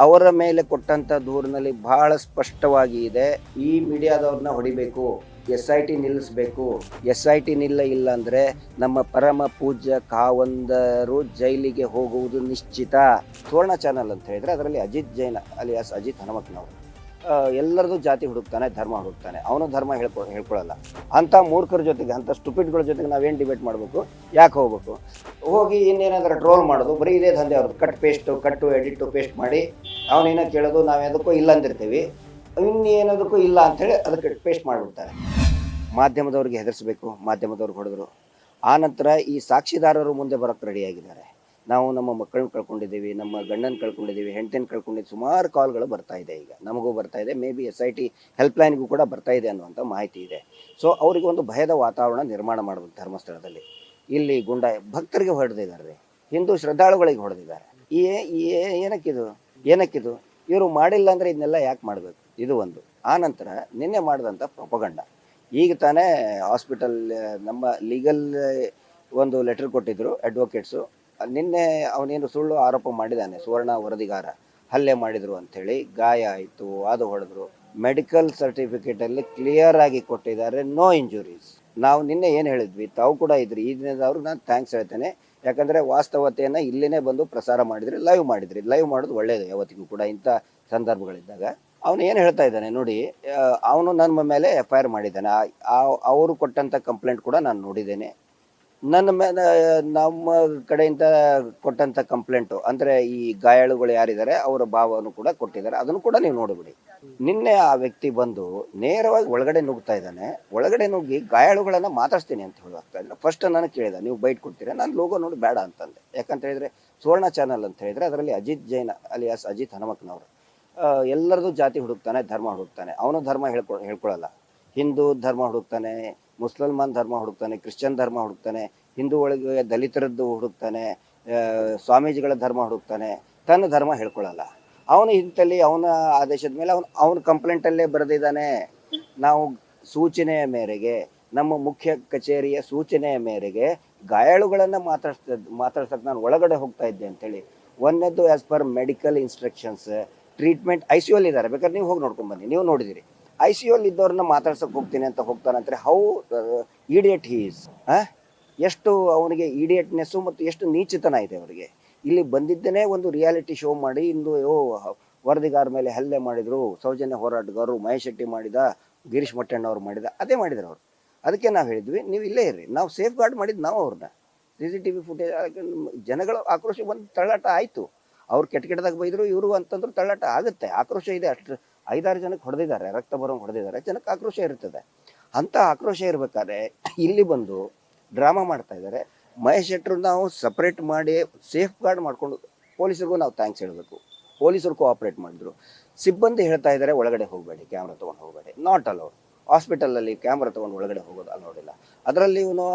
ಅವರ ಮೇಲೆ ಕೊಟ್ಟಂತ ದೂರಿನಲ್ಲಿ ಬಹಳ ಸ್ಪಷ್ಟವಾಗಿ ಇದೆ. ಈ ಮೀಡಿಯಾದವ್ರನ್ನ ಹೊಡಿಬೇಕು, SIT ನಿಲ್ಲಿಸಬೇಕು. SIT ಇಲ್ಲ ಅಂದ್ರೆ ನಮ್ಮ ಪರಮ ಪೂಜ್ಯ ಕಾವಂದರು ಜೈಲಿಗೆ ಹೋಗುವುದು ನಿಶ್ಚಿತ. ಸುವರ್ಣ ಚಾನಲ್ ಅಂತ ಹೇಳಿದ್ರೆ ಅದರಲ್ಲಿ ಅಜಿತ್ ಜೈನ್ ಅಲಿಯಾಸ್ ಅಜಿತ್ ಹನುಮಕ್ನವರು ಎಲ್ಲರದು ಜಾತಿ ಹುಡುಕ್ತಾನೆ, ಧರ್ಮ ಹುಡುಕ್ತಾನೆ. ಅವನು ಧರ್ಮ ಹೇಳ್ಕೊಳ್ಳಲ್ಲ. ಅಂತ ಮೂರ್ಖರ ಜೊತೆಗೆ, ಅಂತ ಸ್ಟುಪಿಡ್ಗಳ ಜೊತೆಗೆ ನಾವೇನು ಡಿಬೇಟ್ ಮಾಡಬೇಕು? ಯಾಕೆ ಹೋಗ್ಬೇಕು? ಹೋಗಿ ಇನ್ನೇನಾದ್ರೂ ಟ್ರೋಲ್ ಮಾಡೋದು, ಬರೀ ಇದೇ ದಂಧೆ ಅವ್ರದ್ದು. ಕಟ್ಟು ಎಡಿಟು ಪೇಸ್ಟ್ ಮಾಡಿ ಅವನೇನೋ ಕೇಳೋದು, ನಾವು ಯಾವುದಕ್ಕೂ ಇಲ್ಲ ಅಂದಿರ್ತೀವಿ, ಇನ್ನೇನೋದಕ್ಕೂ ಇಲ್ಲ ಅಂಥೇಳಿ ಅದಕ್ಕೆ ಪೇಸ್ಟ್ ಮಾಡಿಬಿಡ್ತಾರೆ. ಮಾಧ್ಯಮದವ್ರಿಗೆ ಹೆದರಿಸಬೇಕು, ಮಾಧ್ಯಮದವ್ರಿಗೆ ಹೊಡೆದ್ರು. ಆನಂತರ ಈ ಸಾಕ್ಷಿದಾರರು ಮುಂದೆ ಬರೋಕ್ಕೆ ರೆಡಿಯಾಗಿದ್ದಾರೆ. ನಾವು ನಮ್ಮ ಮಕ್ಕಳನ್ನ ಕಳ್ಕೊಂಡಿದ್ದೀವಿ, ನಮ್ಮ ಗಂಡನ ಕಳ್ಕೊಂಡಿದ್ದೀವಿ, ಹೆಂಡತಿನ ಕಳ್ಕೊಂಡಿದ್ದು, ಸುಮಾರು ಕಾಲ್ಗಳು ಬರ್ತಾ ಇದೆ. ಈಗ ನಮಗೂ ಬರ್ತಾ ಇದೆ, ಮೇ ಬಿ SIT ಹೆಲ್ಪ್ಲೈನ್ಗೂ ಕೂಡ ಬರ್ತಾ ಇದೆ ಅನ್ನುವಂಥ ಮಾಹಿತಿ ಇದೆ. ಸೊ ಅವರಿಗೆ ಒಂದು ಭಯದ ವಾತಾವರಣ ನಿರ್ಮಾಣ ಮಾಡಬೇಕು. ಧರ್ಮಸ್ಥಳದಲ್ಲಿ ಇಲ್ಲಿ ಭಕ್ತರಿಗೆ ಹೊಡೆದಿದ್ದಾರೆ, ಹಿಂದೂ ಶ್ರದ್ಧಾಳುಗಳಿಗೆ ಹೊಡೆದಿದ್ದಾರೆ. ಏನಕ್ಕಿದು? ಇವರು ಮಾಡಿಲ್ಲ ಅಂದರೆ ಇದನ್ನೆಲ್ಲ ಯಾಕೆ ಮಾಡಬೇಕು? ಇದು ಒಂದು. ಆನಂತರ ನಿನ್ನೆ ಮಾಡಿದಂಥ ಪ್ರೊಪಗಂಡ. ಈಗ ತಾನೇ ಹಾಸ್ಪಿಟಲ್ ನಮ್ಮ ಲೀಗಲ್ ಒಂದು ಲೆಟರ್ ಕೊಟ್ಟಿದ್ರು ಅಡ್ವೊಕೇಟ್ಸು. ನಿನ್ನೆ ಅವನೇನು ಸುಳ್ಳು ಆರೋಪ ಮಾಡಿದ್ದಾನೆ, ಸುವರ್ಣ ವರದಿಗಾರ ಹಲ್ಲೆ ಮಾಡಿದ್ರು ಅಂಥೇಳಿ. ಗಾಯ ಆಯಿತು, ಅದು ಹೊಡೆದ್ರು. ಮೆಡಿಕಲ್ ಸರ್ಟಿಫಿಕೇಟಲ್ಲಿ ಕ್ಲಿಯರ್ ಆಗಿ ಕೊಟ್ಟಿದ್ದಾರೆ, ನೋ ಇಂಜುರೀಸ್. ನಾವು ನಿನ್ನೆ ಏನು ಹೇಳಿದ್ವಿ, ತಾವು ಕೂಡ ಇದ್ರಿ, ಈ ದಿನದವ್ರಿಗೆ ನಾನು ಥ್ಯಾಂಕ್ಸ್ ಹೇಳ್ತೇನೆ. ಯಾಕಂದರೆ ವಾಸ್ತವತೆಯನ್ನು ಇಲ್ಲಿನೇ ಬಂದು ಪ್ರಸಾರ ಮಾಡಿದ್ರಿ, ಲೈವ್ ಮಾಡೋದು ಒಳ್ಳೆಯದು ಯಾವತ್ತಿಗೂ ಕೂಡ. ಇಂಥ ಸಂದರ್ಭಗಳಿದ್ದಾಗ ಅವನು ಏನು ಹೇಳ್ತಾ ಇದ್ದಾನೆ ನೋಡಿ, ಅವನು ನನ್ನ ಮೇಲೆ FIR ಮಾಡಿದ್ದಾನೆ. ಅವರು ಕೊಟ್ಟಂಥ ಕಂಪ್ಲೇಂಟ್ ಕೂಡ ನಾನು ನೋಡಿದ್ದೇನೆ. ನನ್ನ ಮೇಲೆ ನಮ್ಮ ಕಡೆಯಿಂದ ಕೊಟ್ಟಂಥ ಕಂಪ್ಲೇಂಟು ಅಂದರೆ ಈ ಗಾಯಾಳುಗಳು ಯಾರಿದ್ದಾರೆ ಅವರ ಭಾವವನ್ನು ಕೂಡ ಕೊಟ್ಟಿದ್ದಾರೆ, ಅದನ್ನು ಕೂಡ ನೀವು ನೋಡಿಬಿಡಿ. ನಿನ್ನೆ ಆ ವ್ಯಕ್ತಿ ಬಂದು ನೇರವಾಗಿ ಒಳಗಡೆ ನುಗ್ತಾ ಇದ್ದಾನೆ. ಒಳಗಡೆ ನುಗ್ಗಿ ಗಾಯಾಳುಗಳನ್ನು ಮಾತಾಡ್ತೀನಿ ಅಂತ ಹೇಳಾಗ್ತಾ ಇದ್ದಾರೆ. ಫಸ್ಟ್ ನನಗೆ ಕೇಳಿದ, ನೀವು ಬೈಟ್ ಕೊಡ್ತೀರಾ? ನಾನು ಲೋಗೋ ನೋಡಿ ಬೇಡ ಅಂತಂದೆ. ಯಾಕಂತ ಹೇಳಿದ್ರೆ ಸುವರ್ಣ ಚಾನಲ್ ಅಂತ ಹೇಳಿದ್ರೆ ಅದರಲ್ಲಿ ಅಜಿತ್ ಜೈನ್ ಅಲಿಯಾಸ್ ಅಜಿತ್ ಹನುಮಕ್ನವರು ಎಲ್ಲರದು ಜಾತಿ ಹುಡುಕ್ತಾನೆ, ಧರ್ಮ ಹುಡುಕ್ತಾನೆ. ಅವನು ಧರ್ಮ ಹೇಳ್ಕೊಳ್ಳಲ್ಲ. ಹಿಂದೂ ಧರ್ಮ ಹುಡುಕ್ತಾನೆ, ಮುಸಲ್ಮಾನ್ ಧರ್ಮ ಹುಡುಕ್ತಾನೆ, ಕ್ರಿಶ್ಚಿಯನ್ ಧರ್ಮ ಹುಡುಕ್ತಾನೆ, ಹಿಂದೂ ಒಳಗೆ ದಲಿತರದ್ದು ಹುಡುಕ್ತಾನೆ, ಸ್ವಾಮೀಜಿಗಳ ಧರ್ಮ ಹುಡುಕ್ತಾನೆ. ತನ್ನ ಧರ್ಮ ಹೇಳ್ಕೊಳ್ಳಲ್ಲ. ಅವನು ಇಂಥಲ್ಲಿ ಅವನ ಆದೇಶದ ಮೇಲೆ ಅವನ ಕಂಪ್ಲೇಂಟಲ್ಲೇ ಬರೆದಿದ್ದಾನೆ, ನಾವು ಸೂಚನೆಯ ಮೇರೆಗೆ, ನಮ್ಮ ಮುಖ್ಯ ಕಚೇರಿಯ ಸೂಚನೆಯ ಮೇರೆಗೆ ಗಾಯಾಳುಗಳನ್ನು ಮಾತಾಡ್ಸಕ್ಕೆ ನಾನು ಒಳಗಡೆ ಹೋಗ್ತಾ ಇದ್ದೆ ಅಂತೇಳಿ. ಒಂದನೇದು as per medical instructions treatment ICU ಅಲ್ಲಿ ಇದ್ದಾರೆ, ಬೇಕಾದ್ರೆ ನೀವು ಹೋಗಿ ನೋಡ್ಕೊಂಡು ಬನ್ನಿ, ನೀವು ನೋಡಿದಿರಿ. ICU ಅಲ್ಲಿ ಇದ್ದವ್ರನ್ನ ಮಾತಾಡ್ಸಕ್ಕೆ ಹೋಗ್ತೀನಿ ಅಂತ ಹೋಗ್ತಾನಂದ್ರೆ ಹೌ ಇಡಿಯಟ್ ಹಿ ಈಸ್. ಎಷ್ಟು ಅವನಿಗೆ ಇಡಿಯಟ್ನೆಸ್ಸು ಮತ್ತು ಎಷ್ಟು ನೀಚತನ ಇದೆ ಅವರಿಗೆ. ಇಲ್ಲಿ ಬಂದಿದ್ದೇನೆ ಒಂದು ರಿಯಾಲಿಟಿ ಶೋ ಮಾಡಿ, ಇಂದು ವರದಿಗಾರ ಮೇಲೆ ಹಲ್ಲೆ ಮಾಡಿದ್ರು, ಸೌಜನ್ಯ ಹೋರಾಟಗಾರರು ಮಹೇಶ್ ಶೆಟ್ಟಿ ಮಾಡಿದ, ಗಿರೀಶ್ ಮಟ್ಟಣ್ಣವ್ರು ಮಾಡಿದ, ಅದೇ ಮಾಡಿದ್ರು ಅವರು. ಅದಕ್ಕೆ ನಾವು ಹೇಳಿದ್ವಿ, ನೀವು ಇಲ್ಲೇ ಇರ್ರಿ, ನಾವು ಸೇಫ್ ಗಾರ್ಡ್ ಮಾಡಿದ್ದು ನಾವು ಅವ್ರನ್ನ. CCTV ಫುಟೇಜ್ ಜನಗಳ ಆಕ್ರೋಶ ಬಂದು ತಳ್ಳಾಟ ಆಯಿತು. ಅವ್ರು ಕೆಟ್ಟದಾಗ ಬೈದರು, ಇವರು ಅಂತಂದ್ರು ತಳ್ಳಾಟ ಆಗುತ್ತೆ, ಆಕ್ರೋಶ ಇದೆ. ಅಷ್ಟು 5-6 ಜನಕ್ಕೆ ಹೊಡೆದಿದ್ದಾರೆ, ರಕ್ತ ಬರೋಂಗೆ ಹೊಡೆದಿದ್ದಾರೆ, ಜನಕ್ಕೆ ಆಕ್ರೋಶ ಇರ್ತದೆ. ಅಂಥ ಆಕ್ರೋಶ ಇರಬೇಕಾದ್ರೆ ಇಲ್ಲಿ ಬಂದು ಡ್ರಾಮಾ ಮಾಡ್ತಾ ಇದ್ದಾರೆ. ಮಹೇಶ್ ಶೆಟ್ಟರು ನಾವು ಸಪ್ರೇಟ್ ಮಾಡಿ ಸೇಫ್ ಗಾರ್ಡ್ ಮಾಡ್ಕೊಂಡು, ಪೊಲೀಸರಿಗೂ ನಾವು ಥ್ಯಾಂಕ್ಸ್ ಹೇಳಬೇಕು. ಪೊಲೀಸರು ಕೋಆಪ್ರೇಟ್ ಮಾಡಿದ್ರು. ಸಿಬ್ಬಂದಿ ಹೇಳ್ತಾ ಇದ್ದಾರೆ ಒಳಗಡೆ ಹೋಗಬೇಡಿ, ಕ್ಯಾಮ್ರಾ ತೊಗೊಂಡು ಹೋಗಬೇಡಿ, ನಾಟ್ ಅಲೌಡ್. ಹಾಸ್ಪಿಟಲಲ್ಲಿ ಕ್ಯಾಮ್ರಾ ತೊಗೊಂಡು ಒಳಗಡೆ ಹೋಗೋದು ಅಲೌಡಿಲ್ಲ. ಅದರಲ್ಲಿ ಇವನು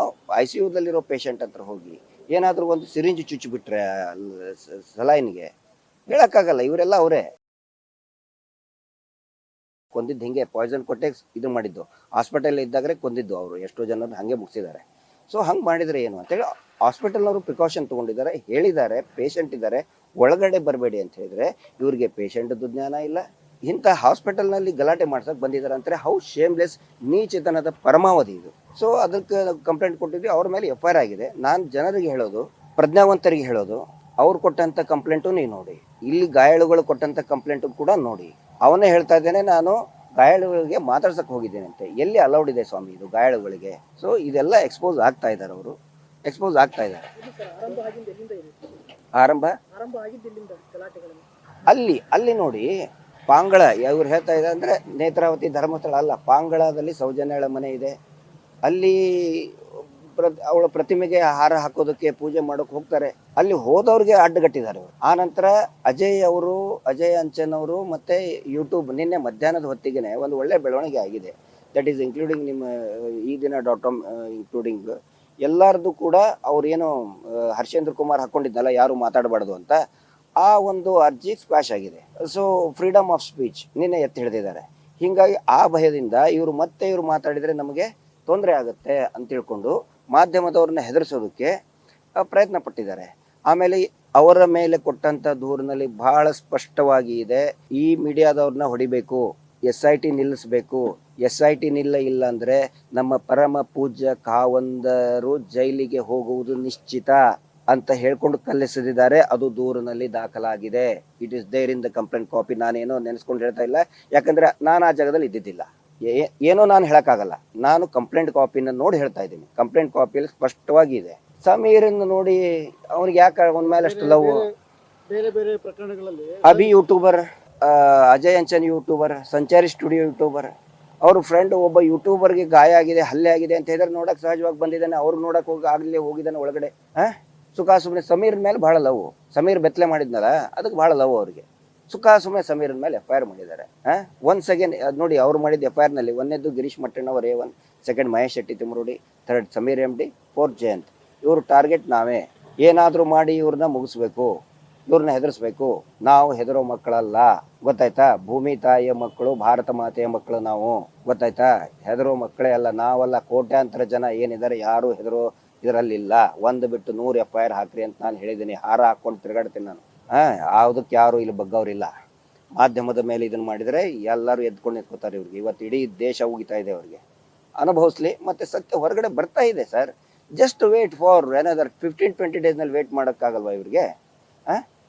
ICUದಲ್ಲಿರೋ ಪೇಷಂಟ್ ಹತ್ರ ಹೋಗಿ ಏನಾದರೂ ಒಂದು ಸಿರಿಂಜ್ ಚುಚ್ಚಿಬಿಟ್ರೆ ಸಲೈನ್ಗೆ ಹೇಳೋಕ್ಕಾಗಲ್ಲ. ಇವರೆಲ್ಲ ಅವರೇ ಕೊಂದಿದ್ದು, ಹಿಂಗೆ ಪಾಯ್ಸನ್ ಕೊಟ್ಟೆ ಇದು ಮಾಡಿದ್ದು. ಹಾಸ್ಪಿಟಲ್ ಇದ್ದಾಗಲೇ ಕೊಂದಿದ್ದು ಅವರು, ಎಷ್ಟೋ ಜನರು ಹಾಗೆ ಮುಗಿಸಿದ್ದಾರೆ. ಸೊ ಹಂಗೆ ಮಾಡಿದರೆ ಏನು ಅಂತೇಳಿ ಹಾಸ್ಪಿಟಲ್ನವರು ಪ್ರಿಕಾಷನ್ ತೊಗೊಂಡಿದ್ದಾರೆ, ಹೇಳಿದ್ದಾರೆ ಪೇಷಂಟ್ ಇದ್ದಾರೆ ಒಳಗಡೆ ಬರಬೇಡಿ ಅಂತ ಹೇಳಿದರೆ, ಇವರಿಗೆ ಪೇಷಂಟ್ದು ಜ್ಞಾನ ಇಲ್ಲ. ಇಂಥ ಹಾಸ್ಪಿಟಲ್ನಲ್ಲಿ ಗಲಾಟೆ ಮಾಡ್ಸಕ್ಕೆ ಬಂದಿದ್ದಾರೆ ಅಂತಾರೆ. ಹೌ ಶೇಮ್ಲೆಸ್, ನೀಚತನದ ಪರಮಾವಧಿ ಇದು. ಸೊ ಅದಕ್ಕೆ ಕಂಪ್ಲೇಂಟ್ ಕೊಟ್ಟಿದ್ವಿ, ಅವ್ರ ಮೇಲೆ FIR ಆಗಿದೆ. ನಾನು ಜನರಿಗೆ ಹೇಳೋದು, ಪ್ರಜ್ಞಾವಂತರಿಗೆ ಹೇಳೋದು, ಅವ್ರು ಕೊಟ್ಟಂಥ ಕಂಪ್ಲೇಂಟು ನೀವು ನೋಡಿ, ಇಲ್ಲಿ ಗಾಯಾಳುಗಳು ಕೊಟ್ಟಂಥ ಕಂಪ್ಲೇಂಟು ಕೂಡ ನೋಡಿ. ಅವನೇ ಹೇಳ್ತಾ ಇದ್ದೇನೆ, ನಾನು ಗಾಯಾಳುಗಳಿಗೆ ಮಾತಾಡ್ಸಕ್ಕೆ ಹೋಗಿದ್ದೇನೆ ಅಂತೆ. ಎಲ್ಲಿ ಅಲೌಡ್ ಇದೆ ಸ್ವಾಮಿ ಇದು ಗಾಯಾಳುಗಳಿಗೆ? ಸೊ ಇದೆಲ್ಲ ಎಕ್ಸ್ಪೋಸ್ ಆಗ್ತಾ ಇದ್ದಾರೆ, ಅವರು ಎಕ್ಸ್ಪೋಸ್ ಆಗ್ತಾ ಇದ್ದಾರೆ. ಆರಂಭ ಅಲ್ಲಿ ನೋಡಿ, ಪಾಂಗಳ ಇವ್ರು ಹೇಳ್ತಾ ಇದ್ದಾರೆ ಅಂದರೆ ನೇತ್ರಾವತಿ ಧರ್ಮಸ್ಥಳ ಅಲ್ಲ, ಪಾಂಗಳದಲ್ಲಿ ಸೌಜನ್ಯಳ ಮನೆ ಇದೆ. ಅಲ್ಲಿ ಅವಳ ಪ್ರತಿಮೆಗೆ ಹಾರ ಹಾಕೋದಕ್ಕೆ ಪೂಜೆ ಮಾಡೋಕೆ ಹೋಗ್ತಾರೆ. ಅಲ್ಲಿ ಹೋದವ್ರಿಗೆ ಅಡ್ಡಗಟ್ಟಿದ್ದಾರೆ ಅವರು. ಆ ನಂತರ ಅಜಯ್ ಅಂಚನ್ ಅವರು ಮತ್ತೆ ಯೂಟ್ಯೂಬ್ ನಿನ್ನೆ ಮಧ್ಯಾಹ್ನದ ಹೊತ್ತಿಗೆ ಒಂದು ಒಳ್ಳೆ ಬೆಳವಣಿಗೆ ಆಗಿದೆ. ದಟ್ ಈಸ್ ಇನ್ಕ್ಲೂಡಿಂಗ್ ನಿಮ್ಮ ಈ ದಿನ .com ಇನ್ಕ್ಲೂಡಿಂಗ್ ಎಲ್ಲರದ್ದು ಕೂಡ. ಅವ್ರೇನು ಹರ್ಷೇಂದ್ರ ಕುಮಾರ್ ಹಾಕೊಂಡಿದ್ದಲ್ಲ, ಯಾರು ಮಾತಾಡಬಾರ್ದು ಅಂತ, ಆ ಒಂದು ಅರ್ಜಿ ಸ್ಕ್ವಾಶ್ ಆಗಿದೆ. ಸೊ ಫ್ರೀಡಮ್ ಆಫ್ ಸ್ಪೀಚ್ ನಿನ್ನೆ ಎತ್ತಿ ಹಿಡಿದಿದ್ದಾರೆ. ಹೀಗಾಗಿ ಆ ಭಯದಿಂದ ಇವರು ಮಾತಾಡಿದರೆ ನಮಗೆ ತೊಂದರೆ ಆಗುತ್ತೆ ಅಂತ ತಿಳ್ಕೊಂಡು ಮಾಧ್ಯಮದವ್ರನ್ನ ಹೆದರಿಸೋದಕ್ಕೆ ಪ್ರಯತ್ನ ಪಟ್ಟಿದ್ದಾರೆ. ಆಮೇಲೆ ಅವರ ಮೇಲೆ ಕೊಟ್ಟಂತ ದೂರಿನಲ್ಲಿ ಬಹಳ ಸ್ಪಷ್ಟವಾಗಿ ಇದೆ, ಈ ಮೀಡಿಯಾದವ್ರನ್ನ ಹೊಡಿಬೇಕು, SIT ನಿಲ್ಲಿಸಬೇಕು, SIT ಇಲ್ಲ ಅಂದ್ರೆ ನಮ್ಮ ಪರಮ ಪೂಜ್ಯ ಕಾವಂದರು ಜೈಲಿಗೆ ಹೋಗುವುದು ನಿಶ್ಚಿತ ಅಂತ ಹೇಳ್ಕೊಂಡು ಕಲ್ಲಿಸಿದ್ದಾರೆ. ಅದು ದೂರಿನಲ್ಲಿ ದಾಖಲಾಗಿದೆ. It is there in the complaint copy. ನಾನೇನೋ ನೆನೆಸ್ಕೊಂಡು ಹೇಳ್ತಾ ಇಲ್ಲ, ಯಾಕಂದ್ರೆ ನಾನು ಆ ಜಾಗದಲ್ಲಿ ಇದ್ದಿದ್ದಿಲ್ಲ, ಏನೋ ನಾನು ಹೇಳಕ್ಕಾಗಲ್ಲ. ನಾನು ಕಂಪ್ಲೇಂಟ್ ಕಾಪಿನ ನೋಡಿ ಹೇಳ್ತಾ ಇದ್ದೀನಿ. ಕಂಪ್ಲೇಂಟ್ ಕಾಪಿಯಲ್ಲಿ ಸ್ಪಷ್ಟವಾಗಿ ಇದೆ. ಸಮೀರನ್ನ ನೋಡಿ ಅವ್ನಿಗೆ ಯಾಕೆ ಅವನ ಮೇಲೆ ಅಷ್ಟು ಲವ್? ಬೇರೆ ಬೇರೆ ಪ್ರಕರಣಗಳಲ್ಲಿ ಅಭಿ ಯೂಟ್ಯೂಬರ್, ಅಜಯ್ ಅಂಚನ್ ಯೂಟ್ಯೂಬರ್, ಸಂಚಾರಿ ಸ್ಟುಡಿಯೋ ಯೂಟ್ಯೂಬರ್, ಅವ್ರ ಫ್ರೆಂಡ್ ಒಬ್ಬ ಯೂಟ್ಯೂಬರ್ಗೆ ಗಾಯ ಆಗಿದೆ, ಹಲ್ಲೆ ಆಗಿದೆ ಅಂತ ಹೇಳಿದ್ರೆ ನೋಡಕ್ ಸಹಜವಾಗಿ ಬಂದಿದ್ದಾನೆ. ಅವ್ರು ನೋಡಕ್ ಆಗ್ಲೇ ಹೋಗಿದ್ದಾನೆ ಒಳಗಡೆ. ಸುಖ ಸುಮ್ಮನೆ ಸಮೀರ್ ಮೇಲೆ ಬಹಳ ಲವ್. ಸಮೀರ್ ಬೆತ್ತಲೆ ಮಾಡಿದ್ನಲ್ಲ, ಅದಕ್ಕೆ ಬಹಳ ಲವ್ ಅವ್ರಿಗೆ. ಸುಖ ಸುಮ್ಮನೆ ಸಮೀರನ್ ಮೇಲೆ FIR ಮಾಡಿದ್ದಾರೆ. ಒನ್ಸ್ ಅಗೇನ್ ನೋಡಿ, ಅವ್ರು ಮಾಡಿದ FIR ನಲ್ಲಿ ಒಂದನೇದು Girish Mattannavar A1, second Mahesh Shetty Thimarodi, third Sameer MD, fourth Jayanth. ಇವ್ರ ಟಾರ್ಗೆಟ್ ನಾವೇ. ಏನಾದ್ರೂ ಮಾಡಿ ಇವ್ರನ್ನ ಮುಗಿಸ್ಬೇಕು, ಇವ್ರನ್ನ ಹೆದರ್ಸ್ಬೇಕು. ನಾವು ಹೆದರೋ ಮಕ್ಕಳಲ್ಲ, ಗೊತ್ತಾಯ್ತಾ? ಭೂಮಿ ತಾಯಿಯ ಮಕ್ಕಳು, ಭಾರತ ಮಾತೆಯ ಮಕ್ಕಳು ನಾವು, ಗೊತ್ತಾಯ್ತಾ? ಹೆದರೋ ಮಕ್ಕಳೇ ಅಲ್ಲ ನಾವಲ್ಲ. ಕೋಟ್ಯಾಂತರ ಜನ ಏನಿದ್ದಾರೆ ಯಾರು ಹೆದರೋ ಇದರಲ್ಲಿಲ್ಲ. ಒಂದು ಬಿಟ್ಟು 100 FIR ಹಾಕ್ರಿ ಅಂತ ನಾನು ಹೇಳಿದ್ದೀನಿ. ಹಾರ ಹಾಕೊಂಡು ತಿರುಗಾಡ್ತೀನಿ ನಾನು. ಯಾವುದಕ್ಕೆ ಯಾರು ಇಲ್ಲಿ ಬಗ್ಗವ್ರಿಲ್ಲ. ಮಾಧ್ಯಮದ ಮೇಲೆ ಇದನ್ನ ಮಾಡಿದ್ರೆ ಎಲ್ಲರೂ ಎದ್ಕೊಂಡು ನಿಂತ್ಕೋತಾರೆ. ಇವ್ರಿಗೆ ಇವತ್ತು ಇಡೀ ದೇಶ ಉಗಿತಾ ಇದೆ. ಅವ್ರಿಗೆ ಅನುಭವಿಸ್ಲಿ, ಮತ್ತೆ ಸತ್ಯ ಹೊರಗಡೆ ಬರ್ತಾ ಇದೆ sir. Just wait for another 15-20 days ನಲ್ಲಿ ವೇಟ್ ಮಾಡೋಕ್ಕಾಗಲ್ವಾ ಇವ್ರಿಗೆ?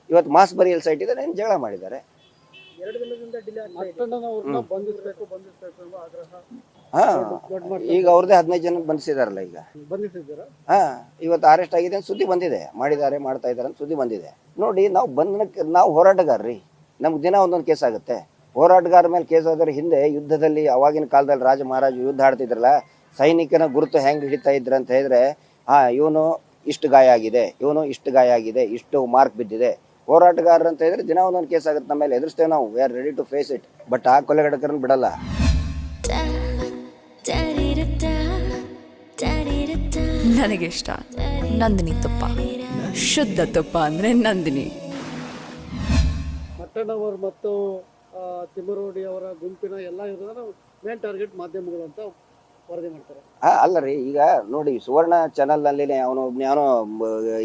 ಇವತ್ತು ಮಾಸ್ ಬರಿಯಲ್ ಸೈಟ್ ಇದೆ, ಏನು ಜಗಳ ಮಾಡಿದ್ದಾರೆ. 2 ದಿನದಿಂದ ಡಿಲೇ ಆಗ್ತಿದೆ. ಬಂಧಿಸಬೇಕು ಎಂಬ ಆಗ್ರಹ. ಈಗ ಅವ್ರದ್ದೇ 15 ಜನ ಬಂಧಿಸಿದಾರಲ್ಲ ಈಗ. ಬಂಧಿಸಿದ್ದೀರಾ? ಇವತ್ತು ಅರೆಸ್ಟ್ ಆಗಿದೆ ಅಂತ ಸುದ್ದಿ ಬಂದಿದೆ. ಮಾಡಿದ್ದಾರೆ, ಮಾಡ್ತಾ ಇದ್ದಾರೆ ಅಂತ ಸುದ್ದಿ ಬಂದಿದೆ. ನೋಡಿ, ನಾವು ಹೋರಾಟಗಾರ್ರಿ. ನಮ್ಗೆ ದಿನ ಒಂದೊಂದು ಕೇಸ್ ಆಗುತ್ತೆ. ಹೋರಾಟಗಾರ ಮೇಲೆ ಕೇಸ್ ಆದ್ರೆ ಹಿಂದೆ ಯುದ್ಧದಲ್ಲಿ ಅವಾಗಿನ ಕಾಲದಲ್ಲಿ ರಾಜ ಮಹಾರಾಜ ಯುದ್ಧ ಆಡ್ತಿದ್ರಲ್ಲ, ಸೈನಿಕನ ಗುರುತು ಹೆಂಗ್ ಹಿಡಿತಾ ಇದ್ರ ಅಂತ ಹೇಳಿದ್ರೆ, ಇವನು ಇಷ್ಟು ಗಾಯ ಆಗಿದೆ, ಇವನು ಇಷ್ಟು ಗಾಯ ಆಗಿದೆ, ಇಷ್ಟು ಮಾರ್ಕ್ ಬಿದ್ದಿದೆ. ಹೋರಾಟಗಾರರು ಅಂತ ಹೇಳಿದ್ರೆ ದಿನ ಒಂದೊಂದು ಕೇಸ್ ಆಗುತ್ತೆ. ನಮ್ಮ ಮೇಲೆ ಎದುರಿಸ್ತೇವೆ ನಾವು. We are ready to face it. But ಆ ಕೊಲೆಗಡಕರನ್ನ ಬಿಡಲ್ಲ. ನನಗೆ ಇಷ್ಟ ನಂದಿನಿ ತುಪ್ಪ, ಶುದ್ಧ ತುಪ್ಪ ಅಂದ್ರೆ ನಂದಿನಿ. ಮಟ್ಟಣ್ಣವರು ಮತ್ತು ತಿಮ್ಮರೋಡಿ ಅವರ ಗುಂಪಿನ ಎಲ್ಲ ಇರೋದ್ರ ಮೇನ್ ಟಾರ್ಗೆಟ್ ಮಾಧ್ಯಮಗಳು ಅಂತ ವರದಿ ಮಾಡ್ತಾರೆ. ಅಲ್ಲ ರೀ, ಈಗ ನೋಡಿ, ಸುವರ್ಣ ಚಾನಲ್ ನಲ್ಲಿ ಅವನು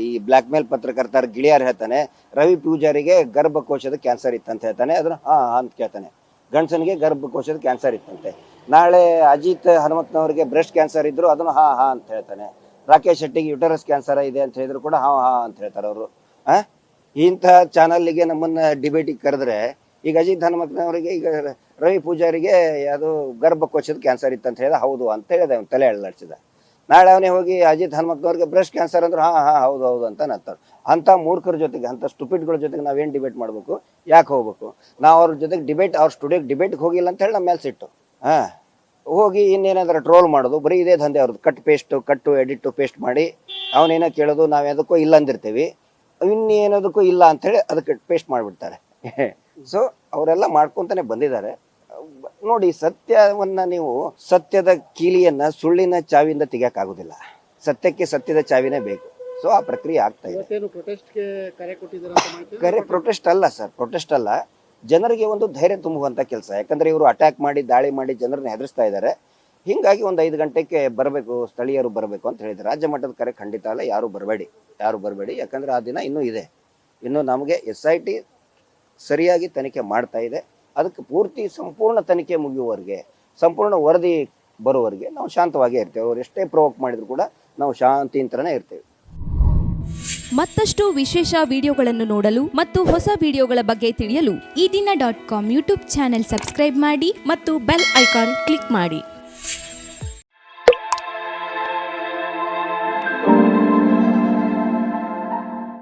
ಈ ಬ್ಲಾಕ್ ಮೇಲ್ ಪತ್ರಕರ್ತರ ಗಿಳಿಯಾರ್ ಹೇಳ್ತಾನೆ, ರವಿ ಪೂಜಾರಿಗೆ ಗರ್ಭಕೋಶದ ಕ್ಯಾನ್ಸರ್ ಇತ್ತಂತ ಹೇಳ್ತಾನೆ. ಅದನ್ನ ಅಂತ ಕೇಳ್ತಾನೆ. ಗಂಡಸನಿಗೆ ಗರ್ಭಕೋಶದ ಕ್ಯಾನ್ಸರ್ ಇತ್ತಂತೆ. ನಾಳೆ ಅಜಿತ್ ಹನುಮಂತನವರಿಗೆ ಬ್ರೆಸ್ಟ್ ಕ್ಯಾನ್ಸರ್ ಇದ್ರು, ಅದನ್ನು ಹಾ ಅಂತ ಹೇಳ್ತಾನೆ. ರಾಕೇಶ್ ಶೆಟ್ಟಿಗೆ ಯುಟರಸ್ ಕ್ಯಾನ್ಸರ್ ಇದೆ ಅಂತ ಹೇಳಿದ್ರು ಕೂಡ ಹಾ ಅಂತ ಹೇಳ್ತಾರೆ ಅವರು. ಇಂಥ ಚಾನಲ್ಗೆ ನಮ್ಮನ್ನ ಡಿಬೇಟಿಗೆ ಕರೆದ್ರೆ, ಈಗ ಅಜಿತ್ ಹನುಮಂತನವರಿಗೆ, ಈಗ ರವಿ ಪೂಜಾರಿಗೆ ಅದು ಗರ್ಭಕೋಶದ ಕ್ಯಾನ್ಸರ್ ಇತ್ತಂತ ಹೇಳಿದ ಹೌದು ಅಂತ ಹೇಳಿದೆ. ಅವ್ನು ತಲೆ ಎಳ್ಳಾಡ್ಸಿದ. ನಾಳೆ ಅವನೇ ಹೋಗಿ ಅಜಿತ್ ಹನುಮಂತನವ್ರಿಗೆ ಬ್ರೆಸ್ಟ್ ಕ್ಯಾನ್ಸರ್ ಅಂದ್ರೆ ಹೌದು ಅಂತ ಅಂತಾರೆ. ಅಂತ ಮೂರ್ಖರ ಜೊತೆಗೆ, ಅಂತ ಸ್ಟುಪಿಡ್ಗಳ ಜೊತೆಗೆ ನಾವೇನು ಡಿಬೇಟ್ ಮಾಡ್ಬೇಕು? ಯಾಕೆ ಹೋಗ್ಬೇಕು? ನಾವು ಅವ್ರ ಜೊತೆಗೆ ಡಿಬೇಟ್, ಅವ್ರ ಸ್ಟುಡಿಯೋಗೆ ಡಿಬೇಟ್ಗೆ ಹೋಗಿಲ್ಲ ಅಂತ ಹೇಳಿ ನಮ್ಮ ಮೇಲೆ ಸಿಟ್ಟು. ಹೋಗಿ ಇನ್ನೇನಾದ್ರೂ ಟ್ರೋಲ್ ಮಾಡೋದು, ಬರೀ ಇದೇ ದಂಧೆ ಅವ್ರದ್ದು. ಕಟ್ಟು ಎಡಿಟ್ ಪೇಸ್ಟ್ ಮಾಡಿ ಅವನೇನೋ ಕೇಳೋದು, ನಾವು ಯಾವುದಕ್ಕೂ ಇಲ್ಲ ಅಂದಿರ್ತೀವಿ, ಇನ್ನೇನೋದಕ್ಕೂ ಇಲ್ಲ ಅಂಥೇಳಿ ಅದಕ್ಕೆ ಪೇಸ್ಟ್ ಮಾಡಿಬಿಡ್ತಾರೆ. ಸೊ ಅವರೆಲ್ಲ ಮಾಡ್ಕೊತಾನೆ ಬಂದಿದ್ದಾರೆ. ನೋಡಿ, ಸತ್ಯವನ್ನ ನೀವು, ಸತ್ಯದ ಕೀಲಿಯನ್ನ ಸುಳ್ಳಿನ ಚಾವಿಯಿಂದ ತೆಗಿಯಕ್ಕಾಗೋದಿಲ್ಲ. ಸತ್ಯಕ್ಕೆ ಸತ್ಯದ ಚಾವಿನೇ ಬೇಕು. ಸೊ ಆ ಪ್ರಕ್ರಿಯೆ ಆಗ್ತಾ ಇದೆ. ಕರೆ ಪ್ರೊಟೆಸ್ಟ್ ಅಲ್ಲ ಸರ್, ಪ್ರೊಟೆಸ್ಟ್ ಅಲ್ಲ. ಜನರಿಗೆ ಒಂದು ಧೈರ್ಯ ತುಂಬುವಂತ ಕೆಲಸ. ಯಾಕಂದ್ರೆ ಇವರು ಅಟ್ಯಾಕ್ ಮಾಡಿ, ದಾಳಿ ಮಾಡಿ ಜನರನ್ನ ಹೆದರಿಸ್ತಾ ಇದ್ದಾರೆ. ಹಿಂಗಾಗಿ ಒಂದು 5 ಗಂಟೆಗೆ ಬರಬೇಕು, ಸ್ಥಳೀಯರು ಬರಬೇಕು ಅಂತ ಹೇಳಿದ್ದಾರೆ. ರಾಜ್ಯ ಮಟ್ಟದ ಕರೆ ಖಂಡಿತ ಅಲ್ಲ. ಯಾರು ಬರಬೇಡಿ. ಯಾಕಂದ್ರೆ ಆ ದಿನ ಇನ್ನೂ ಇದೆ. ಇನ್ನು ನಮಗೆ SIT ಸರಿಯಾಗಿ ತನಿಖೆ ಮಾಡ್ತಾ ಇದೆ. ಅದಕ್ಕೆ ಸಂಪೂರ್ಣ ತನಿಖೆ ಮುಗಿಯುವವರೆಗೆ, ಸಂಪೂರ್ಣ ವರದಿ ಬರುವವರೆಗೆ ನಾವು ಶಾಂತವಾಗಿ ಇರ್ತೇವೆ. ಅವ್ರು ಎಷ್ಟೇ ಪ್ರವೋಕ್ ಮಾಡಿದ್ರು ಕೂಡ ನಾವು ಶಾಂತಿಯಿಂದನೇ ಇರ್ತೇವೆ. ಮತ್ತಷ್ಟು ವಿಶೇಷ ವಿಡಿಯೋಗಳನ್ನು ನೋಡಲು ಮತ್ತು ಹೊಸ ವಿಡಿಯೋಗಳ ಬಗ್ಗೆ ತಿಳಿಯಲು EDina.com ಯೂಟ್ಯೂಬ್ ಚಾನೆಲ್ ಸಬ್ಸ್ಕ್ರೈಬ್ ಮಾಡಿ ಮತ್ತು ಬೆಲ್ ಐಕಾನ್ ಕ್ಲಿಕ್ ಮಾಡಿ.